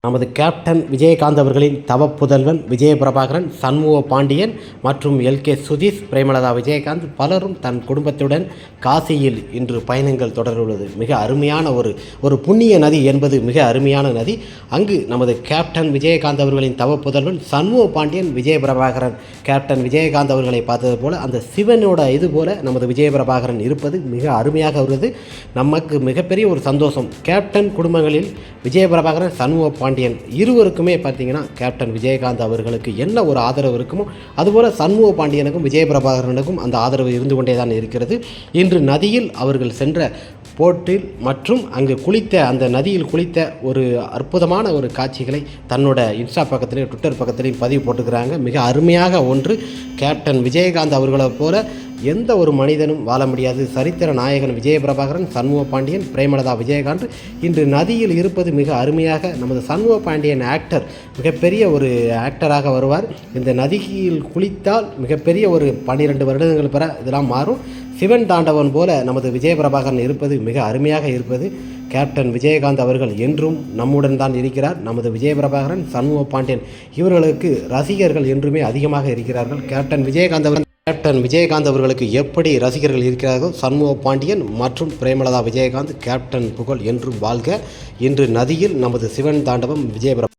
நமது கேப்டன் விஜயகாந்த் அவர்களின் தவப்புதல்வன் விஜயபிரபாகரன், சண்முக பாண்டியன் மற்றும் எல்கே சுதீஷ், பிரேமலதா விஜயகாந்த் பலரும் தன் குடும்பத்துடன் காசியில் இன்று பயணங்கள் தொடர்ந்துள்ளது. மிக அருமையான ஒரு புண்ணிய நதி என்பது மிக அருமையான நதி. அங்கு நமது கேப்டன் விஜயகாந்த் அவர்களின் தவப்புதல்வன் சண்முக பாண்டியன், விஜயபிரபாகரன் கேப்டன் விஜயகாந்த் அவர்களை பார்த்தது போல அந்த சிவனோட இது போல நமது விஜயபிரபாகரன் இருப்பது மிக அருமையாக வருவது. நமக்கு மிகப்பெரிய ஒரு சந்தோஷம். கேப்டன் குடும்பங்களில் விஜயபிரபாகரன், சண்முக பாண்டியன் இருவருக்குமே பார்த்தீங்கன்னா கேப்டன் விஜயகாந்த் அவர்களுக்கு என்ன ஒரு ஆதரவு இருக்குமோ அதுபோல் சண்முக பாண்டியனுக்கும் விஜயபிரபாகரனுக்கும் அந்த ஆதரவு இருந்து கொண்டே தான் இருக்கிறது. இன்று நதியில் அவர்கள் சென்ற போட்டில் மற்றும் அங்கு குளித்த அந்த நதியில் குளித்த ஒரு அற்புதமான ஒரு காட்சிகளை தன்னோட இன்ஸ்டா பக்கத்திலையும் ட்விட்டர் பக்கத்திலையும் பதிவு போட்டுக்கிறாங்க. மிக அருமையாக ஒன்று. கேப்டன் விஜயகாந்த் அவர்களை போல எந்த ஒரு மனிதனும் வாழ முடியாது. சரித்திர நாயகன் விஜயபிரபாகரன், சண்முக பாண்டியன், பிரேமலதா விஜயகாந்த் இன்று நதியில் இருப்பது மிக அருமையாக. நமது சண்முக பாண்டியன் ஆக்டர் மிகப்பெரிய ஒரு ஆக்டராக வருவார். இந்த நதியில் குளித்தால் மிகப்பெரிய ஒரு 12 வருடங்கள் பெற இதெல்லாம் மாறும். சிவன் தாண்டவன் போல நமது விஜயபிரபாகரன் இருப்பது மிக அருமையாக இருப்பது. கேப்டன் விஜயகாந்த் அவர்கள் என்றும் நம்முடன் தான் இருக்கிறார். நமது விஜயபிரபாகரன், சண்முக பாண்டியன் இவர்களுக்கு ரசிகர்கள் என்றுமே அதிகமாக இருக்கிறார்கள். கேப்டன் விஜயகாந்த் அவர்களுக்கு எப்படி ரசிகர்கள் இருக்கிறார்கள், சண்முக பாண்டியன் மற்றும் பிரேமலதா விஜயகாந்த் கேப்டன் புகழ் என்றும் வாழ்க. இன்று நதியில் நமது சிவன் தாண்டவம் விஜயபிரபா